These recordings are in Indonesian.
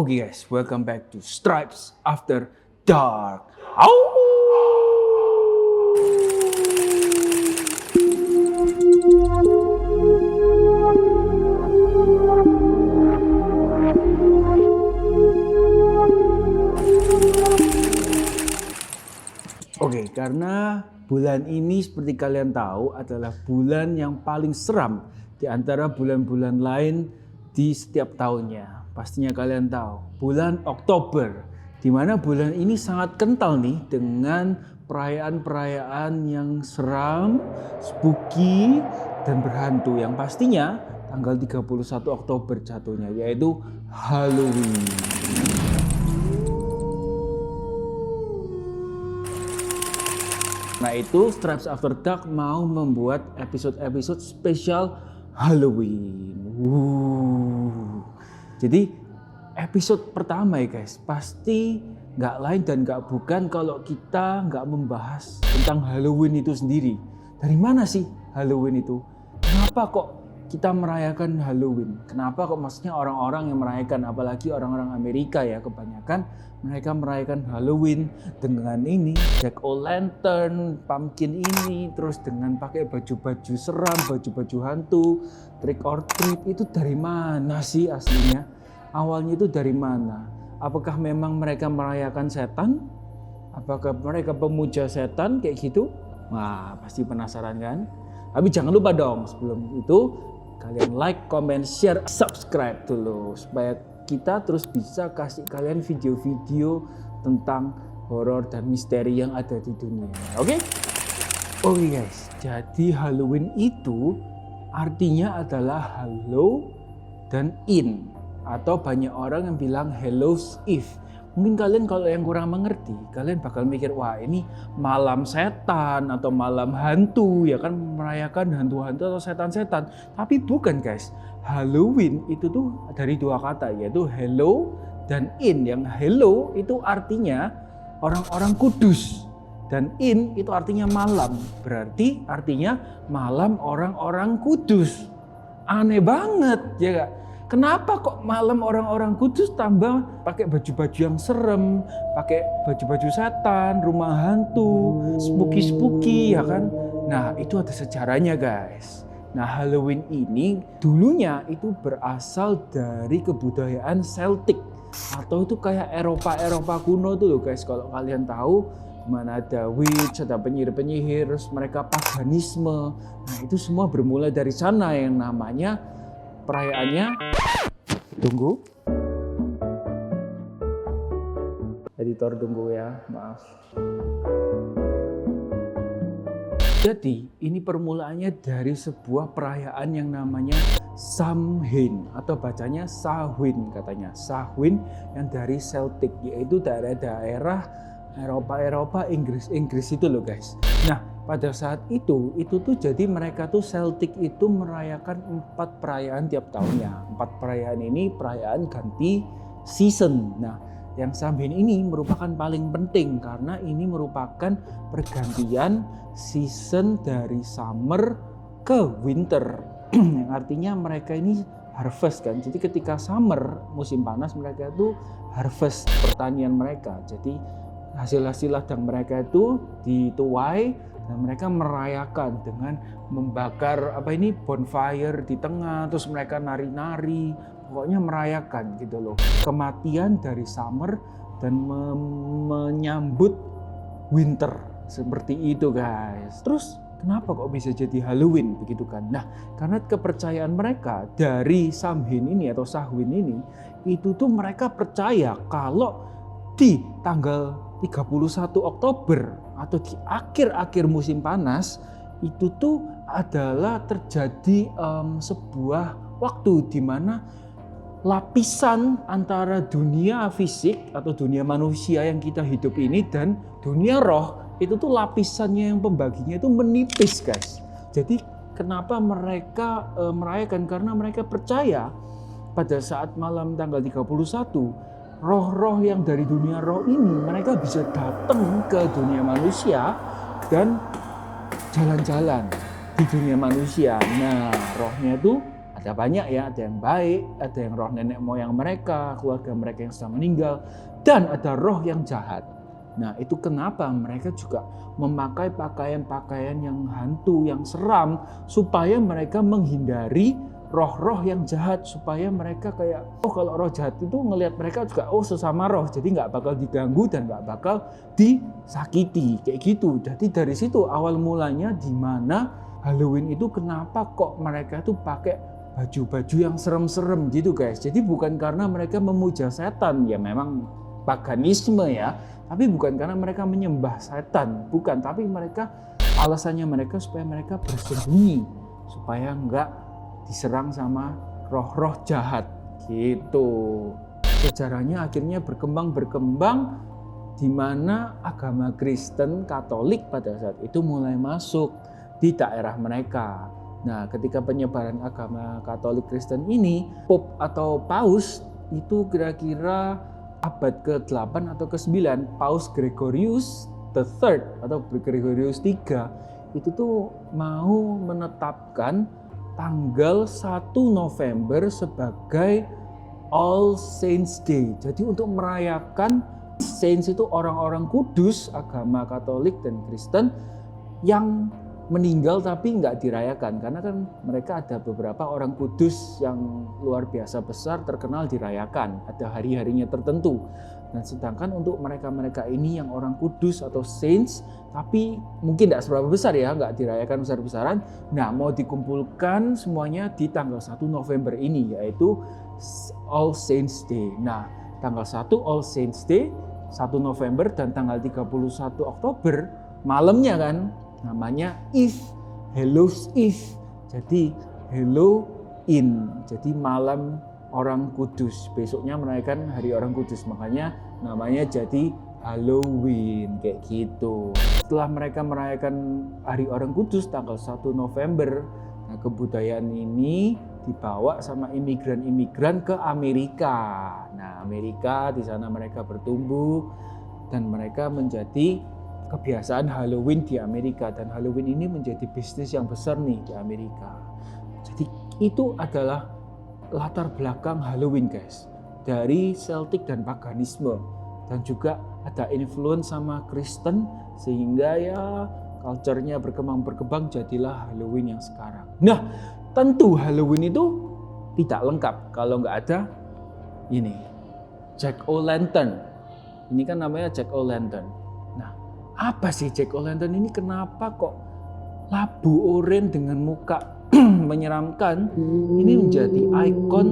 Okay guys, welcome back to Stripes After Dark. Au! Oke, karena bulan ini seperti kalian tahu adalah bulan yang paling seram di antara bulan-bulan lain di setiap tahunnya. Pastinya kalian tahu, bulan Oktober, di mana bulan ini sangat kental nih dengan perayaan-perayaan yang seram, spooky, dan berhantu. Yang pastinya tanggal 31 Oktober jatuhnya, yaitu Halloween. Nah itu Stripes After Dark mau membuat episode-episode spesial Halloween. Jadi episode pertama ya guys, pasti nggak lain dan nggak bukan kalau kita nggak membahas tentang Halloween itu sendiri. Dari mana sih Halloween itu? Kenapa kok kita merayakan Halloween? Kenapa kok maksudnya orang-orang yang merayakan, apalagi orang-orang Amerika ya kebanyakan mereka merayakan Halloween dengan ini Jack-o'-lantern, pumpkin ini, terus dengan pakai baju-baju seram, baju-baju hantu, trick or treat. Itu dari mana sih aslinya? Awalnya itu dari mana? Apakah memang mereka merayakan setan? Apakah mereka pemuja setan kayak gitu? Wah, pasti penasaran kan? Tapi jangan lupa dong, sebelum itu kalian like, comment, share, subscribe dulu supaya kita terus bisa kasih kalian video-video tentang horor dan misteri yang ada di dunia. Oke? Oke guys, jadi Halloween itu artinya adalah Hallow dan In, atau banyak orang yang bilang Hallows Eve. Mungkin kalian kalau yang kurang mengerti, kalian bakal mikir, wah ini malam setan atau malam hantu, ya kan merayakan hantu-hantu atau setan-setan. Tapi bukan guys, Halloween itu tuh dari dua kata, yaitu Hello dan In. Yang Hello itu artinya orang-orang kudus, dan In itu artinya malam, berarti artinya malam orang-orang kudus. Aneh banget, ya gak? Kenapa kok malam orang-orang kudus tambah pakai baju-baju yang serem, pakai baju-baju setan, rumah hantu, spooky-spooky ya kan? Nah itu ada sejarahnya guys. Nah Halloween ini dulunya itu berasal dari kebudayaan Celtic, atau itu kayak Eropa kuno tuh loh guys. Kalau kalian tahu, mana ada witch, ada penyihir-penyihir, terus mereka paganisme. Nah itu semua bermula dari sana yang namanya perayaannya. Tunggu. Editor tunggu ya, maaf. Jadi ini permulaannya dari sebuah perayaan yang namanya Samhain, atau bacanya Samhain katanya. Samhain yang dari Celtic, yaitu daerah-daerah Eropa, Inggris itu loh guys. Nah pada saat itu tuh jadi mereka tuh Celtic itu merayakan 4 perayaan tiap tahunnya. 4 perayaan ini perayaan ganti season. Nah yang Samhain ini merupakan paling penting karena ini merupakan pergantian season dari summer ke winter. Yang artinya mereka ini harvest kan. Jadi ketika summer musim panas mereka itu harvest pertanian mereka. Jadi hasil-hasil ladang mereka itu dituai dan mereka merayakan dengan membakar bonfire di tengah, terus mereka nari-nari, pokoknya merayakan gitu loh kematian dari summer dan menyambut winter seperti itu guys. Terus kenapa kok bisa jadi Halloween begitu kan? Nah karena kepercayaan mereka dari Samhain ini atau Samhain ini itu tuh mereka percaya kalau di tanggal 31 Oktober atau di akhir-akhir musim panas itu tuh adalah terjadi sebuah waktu di mana lapisan antara dunia fisik atau dunia manusia yang kita hidup ini dan dunia roh itu tuh lapisannya yang pembaginya itu menipis guys. Jadi kenapa mereka merayakan? Karena mereka percaya pada saat malam tanggal 31 roh-roh yang dari dunia roh ini mereka bisa datang ke dunia manusia dan jalan-jalan di dunia manusia. Nah rohnya itu Ada banyak ya, ada yang baik, ada yang roh nenek moyang mereka, keluarga mereka yang sudah meninggal, dan ada roh yang jahat. Nah, itu kenapa mereka juga memakai pakaian-pakaian yang hantu, yang seram, supaya mereka menghindari roh-roh yang jahat, supaya mereka kayak, oh kalau roh jahat itu ngelihat mereka juga, oh sesama roh, jadi nggak bakal diganggu dan nggak bakal disakiti, kayak gitu. Jadi dari situ awal mulanya di mana Halloween itu kenapa kok mereka tuh pakai baju-baju yang serem-serem gitu guys. Jadi bukan karena mereka memuja setan, ya memang paganisme ya, tapi bukan karena mereka menyembah setan, bukan, tapi mereka alasannya mereka supaya mereka bersembunyi, supaya enggak diserang sama roh-roh jahat gitu. Sejarahnya akhirnya berkembang di mana agama Kristen Katolik pada saat itu mulai masuk di daerah mereka. Nah, ketika penyebaran agama Katolik Kristen ini, Pope atau Paus itu kira-kira abad ke-8 atau ke-9, Paus Gregorius III atau Gregorius III itu tuh mau menetapkan tanggal 1 November sebagai All Saints Day. Jadi untuk merayakan Saints itu orang-orang kudus agama Katolik dan Kristen yang meninggal tapi nggak dirayakan, karena kan mereka ada beberapa orang kudus yang luar biasa besar terkenal dirayakan, ada hari-harinya tertentu. Dan sedangkan untuk mereka-mereka ini yang orang kudus atau saints tapi mungkin nggak seberapa besar ya, nggak dirayakan besar-besaran, nah mau dikumpulkan semuanya di tanggal 1 November ini, yaitu All Saints Day. Nah, tanggal 1 All Saints Day, 1 November dan tanggal 31 Oktober malamnya kan namanya Eve, Hallows Eve. Jadi Halloween, jadi malam orang kudus. Besoknya merayakan hari orang kudus, makanya namanya jadi Halloween kayak gitu. Setelah mereka merayakan hari orang kudus tanggal 1 November, nah kebudayaan ini dibawa sama imigran-imigran ke Amerika. Nah, Amerika di sana mereka bertumbuh dan mereka menjadi kebiasaan Halloween di Amerika, dan Halloween ini menjadi bisnis yang besar nih di Amerika. Jadi itu adalah latar belakang Halloween guys, dari Celtic dan paganisme, dan juga ada influence sama Kristen sehingga ya culture-nya berkembang jadilah Halloween yang sekarang. Nah, tentu Halloween itu tidak lengkap kalau nggak ada ini Jack-o'-lantern. Ini kan namanya Jack-o'-lantern. Nah, apa sih Jack-o'-lantern ini? Kenapa kok labu oranye dengan muka menyeramkan ini menjadi ikon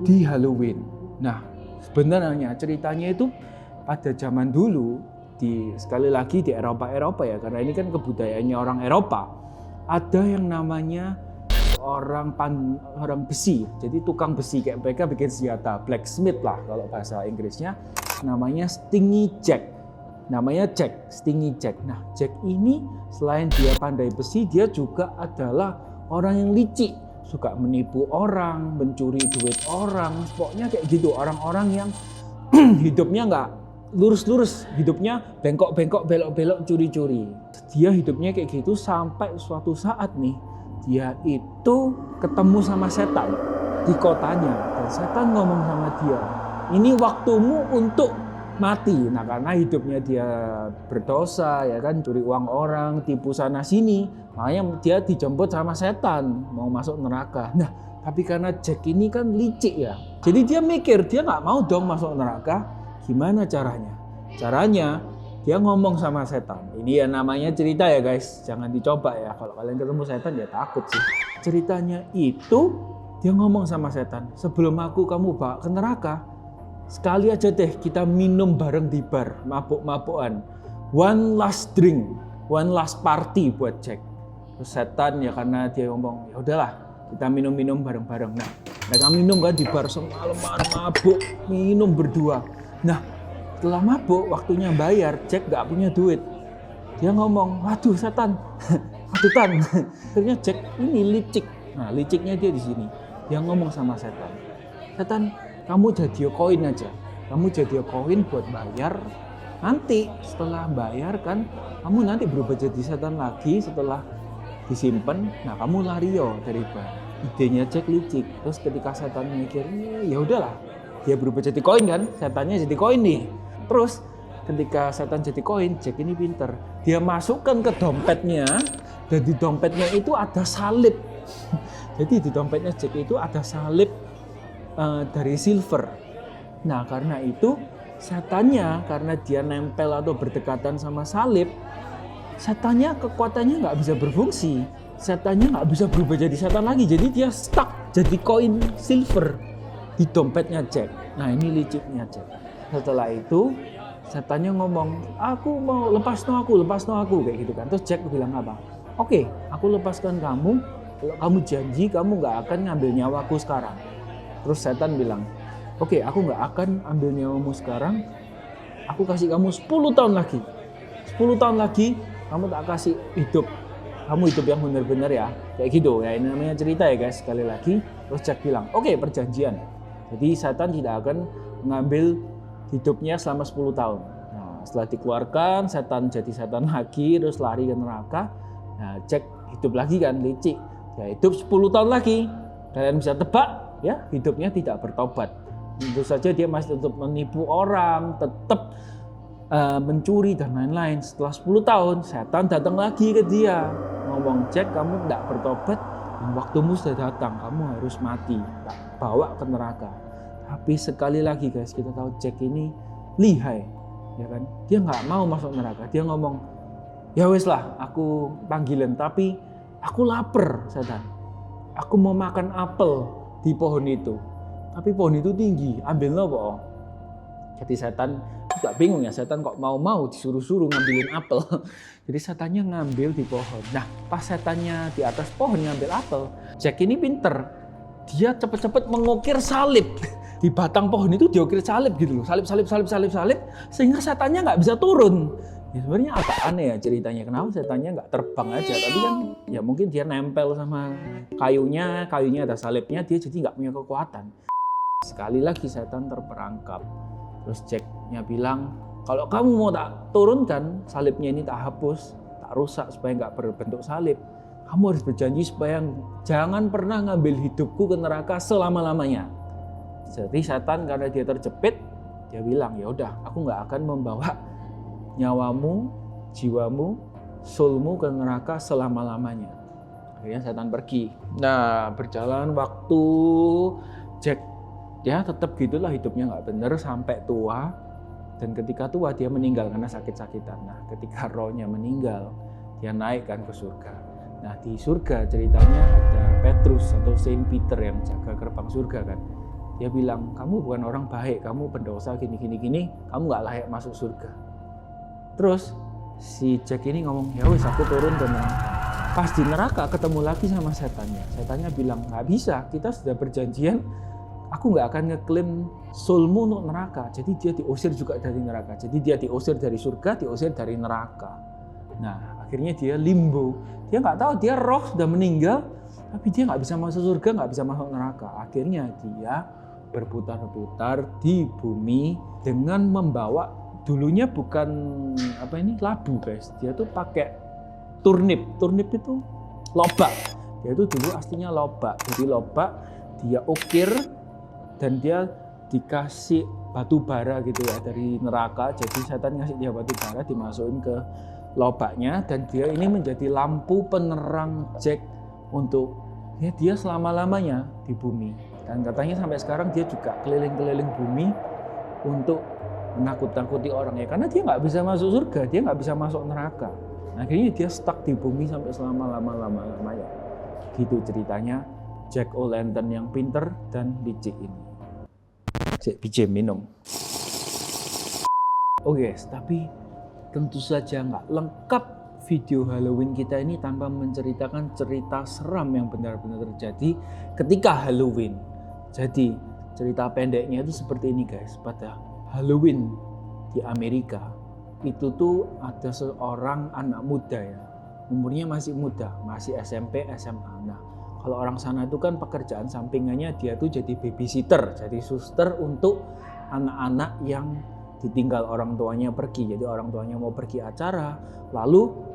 di Halloween? Nah, sebenarnya ceritanya itu pada zaman dulu, sekali lagi di Eropa ya, karena ini kan kebudayaannya orang Eropa. Ada yang namanya orang besi, jadi tukang besi, kayak mereka bikin senjata, blacksmith lah kalau bahasa Inggrisnya, namanya Stingy Jack. Namanya Jack, Stingy Jack. Nah, Jack ini selain dia pandai besi, dia juga adalah orang yang licik, suka menipu orang, mencuri duit orang, pokoknya kayak gitu. Orang-orang yang hidupnya nggak lurus-lurus, hidupnya bengkok-bengkok, belok-belok, curi-curi. Dia hidupnya kayak gitu sampai suatu saat nih, dia itu ketemu sama setan di kotanya, dan setan ngomong sama dia, ini waktumu untuk mati. Nah, karena hidupnya dia berdosa ya kan, curi uang orang, tipu sana sini, makanya dia dijemput sama setan mau masuk neraka. Nah, tapi karena Jack ini kan licik ya, jadi dia mikir dia nggak mau dong masuk neraka. Gimana caranya? Caranya dia ngomong sama setan. Ini ya namanya cerita ya guys, jangan dicoba ya, kalau kalian ketemu setan ya takut sih. Ceritanya itu dia ngomong sama setan, sebelum kamu bawa ke neraka, sekali aja deh kita minum bareng di bar, mabuk-mabukan. One last drink, one last party buat Jack. Terus setan ya karena dia ngomong, ya udahlah kita minum-minum bareng-bareng. Nah, mereka minum kan di bar semalaman, mabuk, minum berdua. Nah, setelah mabuk waktunya bayar, Jack gak punya duit. Dia ngomong, waduh setan, waduh tan. Akhirnya Jack ini licik. Nah, liciknya dia di sini. Dia ngomong sama setan, setan, kamu jadi koin aja, kamu jadi koin buat bayar. Nanti setelah bayar kan, kamu nanti berubah jadi setan lagi setelah disimpan. Nah, kamu lari yo dari bar. idenya Jack licik. Terus ketika setan mikir, ya udahlah, dia berubah jadi koin kan, setannya jadi koin nih. Terus ketika setan jadi koin, Jack ini pinter. Dia masukkan ke dompetnya, dan di dompetnya itu ada salib. Jadi di dompetnya Jack itu ada salib dari silver. Nah karena itu setannya, karena dia nempel atau berdekatan sama salib, setannya kekuatannya nggak bisa berfungsi. Setannya nggak bisa berubah jadi setan lagi. Jadi dia stuck jadi koin silver di dompetnya Jack. Nah ini liciknya Jack. Setelah itu setannya ngomong, aku mau lepas no aku kayak gitu kan. Terus Jack bilang apa? Oke, aku lepaskan kamu kalau kamu janji kamu nggak akan ngambil nyawaku sekarang. Terus setan bilang, oke, aku nggak akan ambil nyawamu sekarang. Aku kasih kamu 10 tahun lagi. 10 tahun lagi kamu tak kasih hidup. Kamu hidup yang benar-benar ya. Kayak gitu ya, ini namanya cerita ya guys. Sekali lagi, terus Jack bilang, oke, perjanjian. Jadi setan tidak akan mengambil hidupnya selama 10 tahun. Nah, setelah dikeluarkan, setan jadi setan lagi, terus lari ke neraka. Nah, Jack hidup lagi kan, licik. Ya, hidup 10 tahun lagi. Kalian bisa tebak, ya, hidupnya tidak bertobat. Tentu saja dia masih tetap menipu orang, tetap mencuri dan lain-lain. Setelah 10 tahun, setan datang lagi ke dia. Ngomong, Jack, kamu tidak bertobat, dan waktumu sudah datang, kamu harus mati. Bawa ke neraka. Tapi sekali lagi guys, kita tahu Jack ini lihai, ya kan? Dia nggak mau masuk neraka. Dia ngomong, ya wes lah, aku panggilan, tapi aku lapar, setan. Aku mau makan apel di pohon itu. Tapi pohon itu tinggi, ambil nopo. Jadi setan juga bingung ya, setan kok mau disuruh-suruh ngambilin apel. Jadi setannya ngambil di pohon. Nah, pas setannya di atas pohon ngambil apel, Jack ini pinter. Dia cepet-cepet mengukir salib. Di batang pohon itu diukir salib gitu loh. Salib, sehingga setannya nggak bisa turun. Ya sebenarnya agak aneh ya ceritanya. Kenapa setannya nggak terbang aja? Tapi kan ya mungkin dia nempel sama kayunya ada salibnya, dia jadi nggak punya kekuatan. Sekali lagi setan terperangkap. Terus Jack-nya bilang, kalau kamu mau tak turunkan, salibnya ini tak hapus, tak rusak supaya nggak berbentuk salib. Kamu harus berjanji supaya jangan pernah ngambil hidupku ke neraka selama-lamanya. Jadi setan karena dia terjepit, dia bilang, ya udah, aku nggak akan membawa nyawamu, jiwamu, soulmu ke neraka selama-lamanya. Akhirnya setan pergi. Nah, berjalan waktu, Jack ya tetap gitulah hidupnya nggak bener sampai tua, dan ketika tua dia meninggal karena sakit-sakitan. Nah ketika rohnya meninggal, dia naik kan ke surga. Nah di surga ceritanya ada Petrus atau Saint Peter yang jaga gerbang surga kan. Dia bilang, kamu bukan orang baik, kamu pendosa gini, kamu nggak layak masuk surga. Terus si Jack ini ngomong, ya wes aku turun ke neraka. Pas di neraka ketemu lagi sama setannya. Setannya bilang, nggak bisa, kita sudah perjanjian. Aku nggak akan ngeklaim soulmu untuk neraka. Jadi dia diusir juga dari neraka. Jadi dia diusir dari surga, diusir dari neraka. Nah akhirnya dia limbo. Dia nggak tahu, dia roh sudah meninggal, tapi dia nggak bisa masuk surga, nggak bisa masuk neraka. Akhirnya dia berputar-putar di bumi dengan membawa, dulunya bukan labu guys. Dia tuh pakai turnip. Turnip itu lobak. Dia itu dulu aslinya lobak. Jadi lobak dia ukir, dan dia dikasih batu bara gitu ya dari neraka. Jadi setan ngasih dia batu bara, dimasukin ke lobaknya, dan dia ini menjadi lampu penerang Jack untuk ya dia selama-lamanya di bumi. Dan katanya sampai sekarang dia juga keliling-keliling bumi untuk menakut-nakuti orang ya, karena dia nggak bisa masuk surga, dia nggak bisa masuk neraka. Nah, akhirnya dia stuck di bumi sampai selama-lamanya. Gitu ceritanya Jack O'Lantern yang pinter dan licik ini. Cek biji minum. Oke, tapi tentu saja nggak lengkap video Halloween kita ini tanpa menceritakan cerita seram yang benar-benar terjadi ketika Halloween. Jadi cerita pendeknya itu seperti ini guys. Pada Halloween di Amerika itu tuh ada seorang anak muda ya, umurnya masih muda, masih SMP, SMA. Nah, kalau orang sana itu kan pekerjaan sampingannya dia tuh jadi babysitter, jadi suster untuk anak-anak yang ditinggal orang tuanya pergi. Jadi orang tuanya mau pergi acara, lalu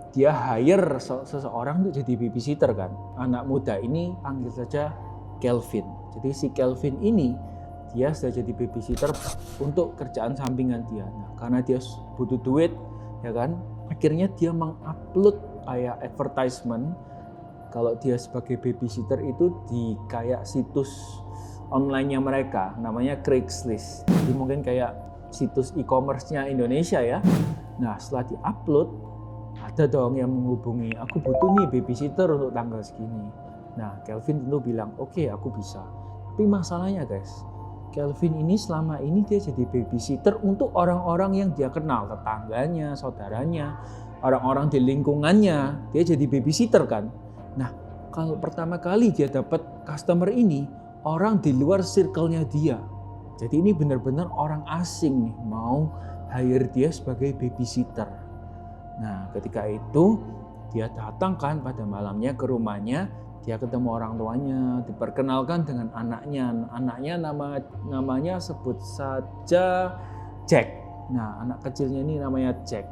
dia hire seseorang untuk jadi babysitter kan. Anak muda ini panggil saja Kelvin. Jadi si Kelvin ini dia sudah jadi babysitter untuk kerjaan sampingan dia. Nah, karena dia butuh duit, ya kan, akhirnya dia mengupload kayak advertisement kalau dia sebagai babysitter itu di kayak situs online-nya mereka, namanya Craigslist. Jadi mungkin kayak situs e-commerce-nya Indonesia ya. Nah, setelah di-upload, ada dong yang menghubungi, aku butuh nih babysitter untuk tanggal segini. Nah, Kelvin tentu bilang, oke, aku bisa. Tapi masalahnya guys, Kelvin ini selama ini dia jadi babysitter untuk orang-orang yang dia kenal, tetangganya, saudaranya, orang-orang di lingkungannya, dia jadi babysitter kan. Nah, kalau pertama kali dia dapat customer ini, orang di luar circle-nya dia. Jadi ini benar-benar orang asing nih, mau hire dia sebagai babysitter. Nah, ketika itu dia datang kan pada malamnya ke rumahnya, dia ketemu orang tuanya, diperkenalkan dengan anaknya. Anaknya namanya sebut saja Jack. Nah, anak kecilnya ini namanya Jack.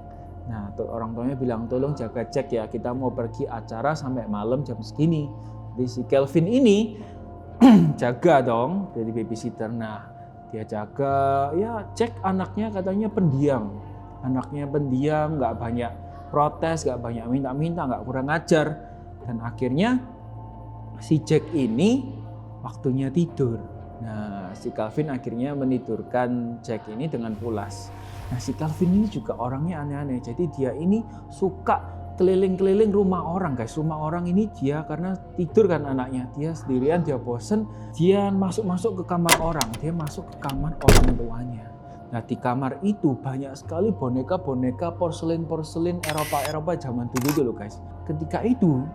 Nah, orang tuanya bilang, tolong jaga Jack ya, kita mau pergi acara sampai malam jam segini. Jadi si Kelvin ini jaga dong jadi babysitter. Nah, dia jaga, ya Jack anaknya katanya pendiam. Anaknya pendiam, nggak banyak protes, nggak banyak minta-minta, nggak kurang ajar. Dan akhirnya si Jack ini waktunya tidur. Nah, si Kelvin akhirnya menidurkan Jack ini dengan pulas. Nah, si Kelvin ini juga orangnya aneh-aneh. Jadi dia ini suka keliling-keliling rumah orang guys. Rumah orang ini dia karena tidur kan anaknya. Dia sendirian, dia bosen. Dia masuk-masuk ke kamar orang. Dia masuk ke kamar orang tuanya. Nah, di kamar itu banyak sekali boneka-boneka porselin-porselin Eropa zaman dulu guys. Ketika itu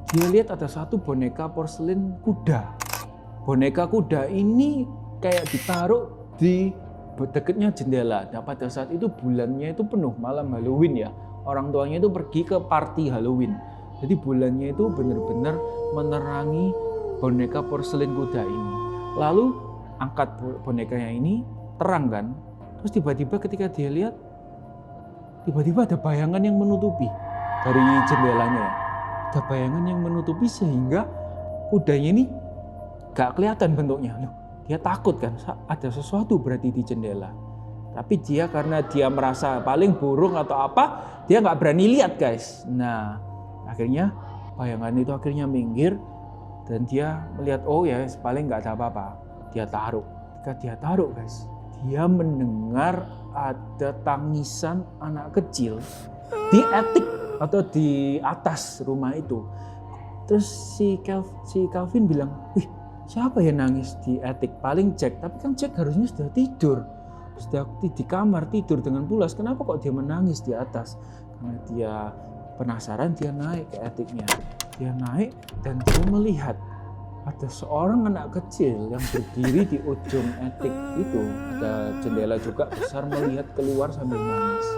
dia lihat ada satu boneka porselin kuda. Boneka kuda ini kayak ditaruh di dekatnya jendela. Nah, pada saat itu bulannya itu penuh, malam Halloween ya. Orang tuanya itu pergi ke party Halloween. Jadi bulannya itu benar-benar menerangi boneka porselin kuda ini. Lalu angkat bonekanya ini, terang kan. Terus tiba-tiba ketika dia lihat, tiba-tiba ada bayangan yang menutupi dari jendelanya ya. Ada bayangan yang menutupi sehingga kudanya ini gak kelihatan bentuknya. Loh, dia takut kan, ada sesuatu berarti di jendela. Tapi dia karena dia merasa paling burung atau apa, dia nggak berani lihat guys. Nah, akhirnya bayangan itu akhirnya minggir dan dia melihat, oh ya paling nggak ada apa-apa. Dia taruh. Ketika dia taruh guys, dia mendengar ada tangisan anak kecil di attic atau di atas rumah itu. Terus si Kelvin bilang, wih siapa yang nangis di attic? Paling Jack, tapi kan Jack harusnya sudah tidur. Sudah di kamar tidur dengan pulas, kenapa kok dia menangis di atas? Karena dia penasaran, dia naik ke attiknya. Dia naik dan dia melihat ada seorang anak kecil yang berdiri di ujung attik itu. Ada jendela juga besar, melihat keluar sambil nangis.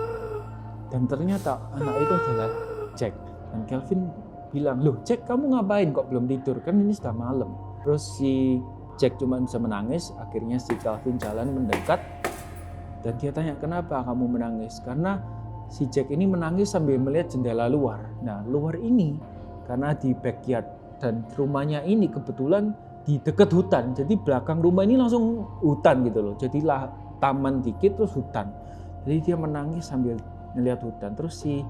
Dan ternyata anak itu adalah Jack. Dan Kelvin bilang, loh Jack kamu ngapain kok belum tidur? Kan ini sudah malam. Terus si Jack cuma bisa menangis, akhirnya si Kelvin jalan mendekat. Dan dia tanya, kenapa kamu menangis? Karena si Jack ini menangis sambil melihat jendela luar. Nah, luar ini karena di backyard dan rumahnya ini kebetulan di dekat hutan. Jadi belakang rumah ini langsung hutan gitu loh. Jadilah taman dikit terus hutan. Jadi dia menangis sambil melihat hutan. Terus si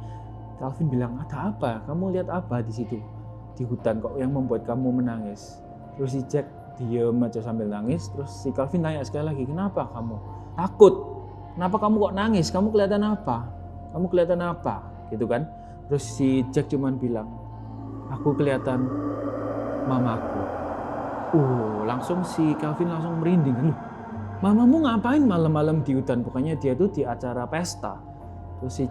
Kelvin bilang, ada apa? Kamu lihat apa di situ? Di hutan kok yang membuat kamu menangis? Terus si Jack diam aja sambil nangis. Terus si Kelvin tanya sekali lagi, kenapa kamu takut? Kenapa kamu kok nangis? Kamu kelihatan apa? Kamu kelihatan apa? Gitu kan? Terus si Jack cuman bilang, aku kelihatan mamaku. Langsung si Kelvin langsung merinding. Loh, mamamu ngapain malam-malam di hutan? Pokoknya dia tuh di acara pesta. Terus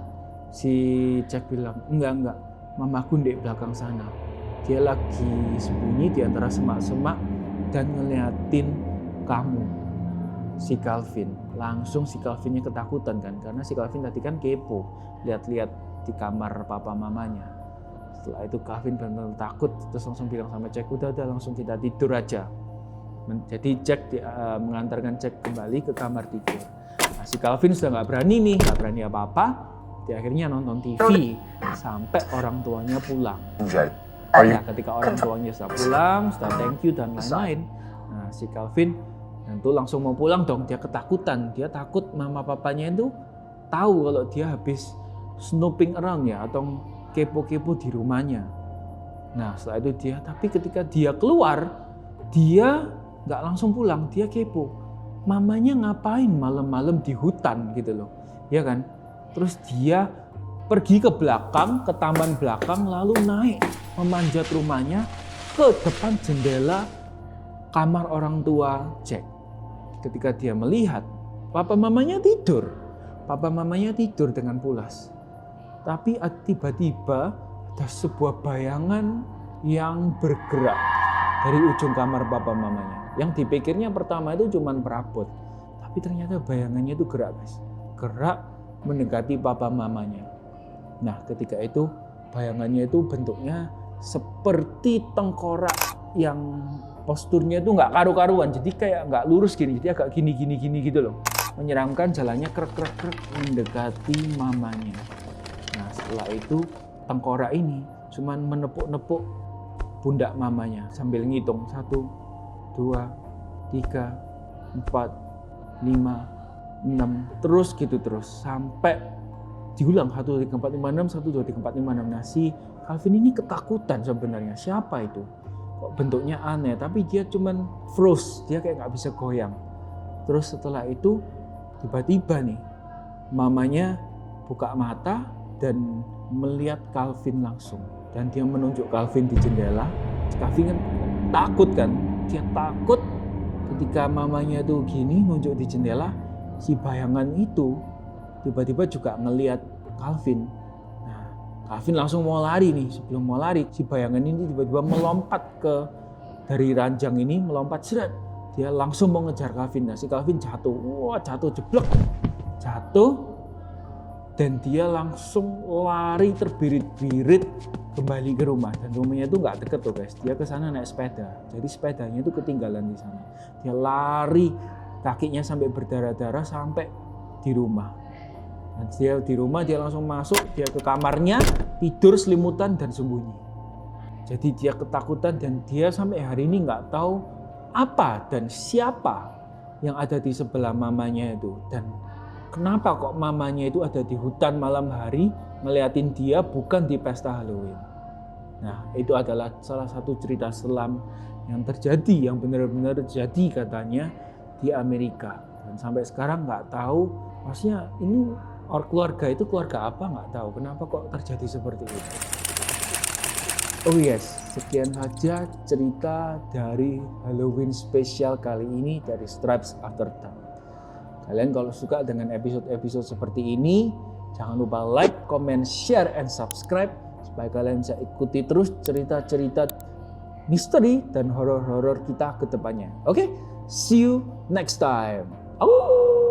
si Jack bilang, enggak. Mamaku di belakang sana. Dia lagi sembunyi di antara semak-semak dan ngeliatin kamu. Si Kelvin, langsung si Kelvinnya ketakutan kan, karena si Kelvin tadi kan kepo, lihat-lihat di kamar papa mamanya. Setelah itu Kelvin benar-benar takut, terus langsung bilang sama Jack, udah langsung kita tidur aja. Jadi Jack mengantarkan Jack kembali ke kamar tidur. Nah, si Kelvin sudah nggak berani apa-apa, Dia akhirnya nonton TV sampai orang tuanya pulang. Nah, ketika orang tuanya sudah pulang, sudah thank you dan lain-lain, nah si Calvin tentu langsung mau pulang dong. Dia ketakutan, dia takut mama papanya itu tahu kalau dia habis snooping around ya, atau kepo-kepo di rumahnya. Nah setelah itu tapi ketika dia keluar, dia nggak langsung pulang, dia kepo. Mamanya ngapain malam-malam di hutan gitu loh, ya kan? Terus dia pergi ke belakang, ke taman belakang, lalu naik memanjat rumahnya ke depan jendela kamar orang tua Jack. Ketika dia melihat, papa mamanya tidur dengan pulas. Tapi tiba-tiba ada sebuah bayangan yang bergerak dari ujung kamar papa mamanya. Yang dipikirnya pertama itu cuma perabot, tapi ternyata bayangannya itu gerak, guys. Gerak mendekati papa mamanya. Nah, ketika itu bayangannya itu bentuknya seperti tengkorak yang posturnya itu nggak karu-karuan, jadi kayak nggak lurus gini, jadi agak gini gitu loh. Menyeramkan, jalannya krek mendekati mamanya. Nah, setelah itu tengkorak ini cuman menepuk-nepuk pundak mamanya sambil ngitung 1, 2, 3, 4, 5, 6, terus gitu terus sampai diulang 1, 2, 3, 4, 5, 6, 1, 2, 3, 4, 5, 6. Nah si Calvin ini ketakutan sebenarnya, siapa itu? Kok bentuknya aneh, tapi dia cuman froze, dia kayak nggak bisa goyang. Terus setelah itu tiba-tiba nih mamanya buka mata dan melihat Calvin langsung. Dan dia menunjuk Calvin di jendela. Calvin kan takut kan, dia takut ketika mamanya tuh gini nunjuk di jendela, si bayangan itu tiba-tiba juga ngelihat Calvin. Nah, Calvin langsung mau lari nih. Sebelum mau lari, si bayangan ini tiba-tiba melompat dari ranjang ini, melompat seret. Dia langsung mau ngejar Calvin. Nah, si Calvin jatuh. Wah, jatuh jeblek. Jatuh dan dia langsung lari terbirit-birit kembali ke rumah. Dan rumahnya itu nggak deket tuh, guys. Dia ke sana naik sepeda. Jadi sepedanya itu ketinggalan di sana. Dia lari, kakinya sampai berdarah-darah sampai di rumah. Dan dia di rumah, dia langsung masuk, dia ke kamarnya, tidur selimutan dan sembunyi. Jadi dia ketakutan dan dia sampai hari ini nggak tahu apa dan siapa yang ada di sebelah mamanya itu. Dan kenapa kok mamanya itu ada di hutan malam hari ngeliatin dia, bukan di pesta Halloween. Nah itu adalah salah satu cerita selam yang terjadi, yang benar-benar terjadi katanya di Amerika. Dan sampai sekarang nggak tahu, maksudnya ini keluarga itu keluarga apa nggak tahu, kenapa kok terjadi seperti itu. Oh yes, sekian saja cerita dari Halloween spesial kali ini dari Stripes After Dark. Kalian kalau suka dengan episode-episode seperti ini, jangan lupa like, comment, share, and subscribe supaya kalian bisa ikuti terus cerita-cerita misteri dan horor-horor kita ke depannya. Oke, see you next time. Oh.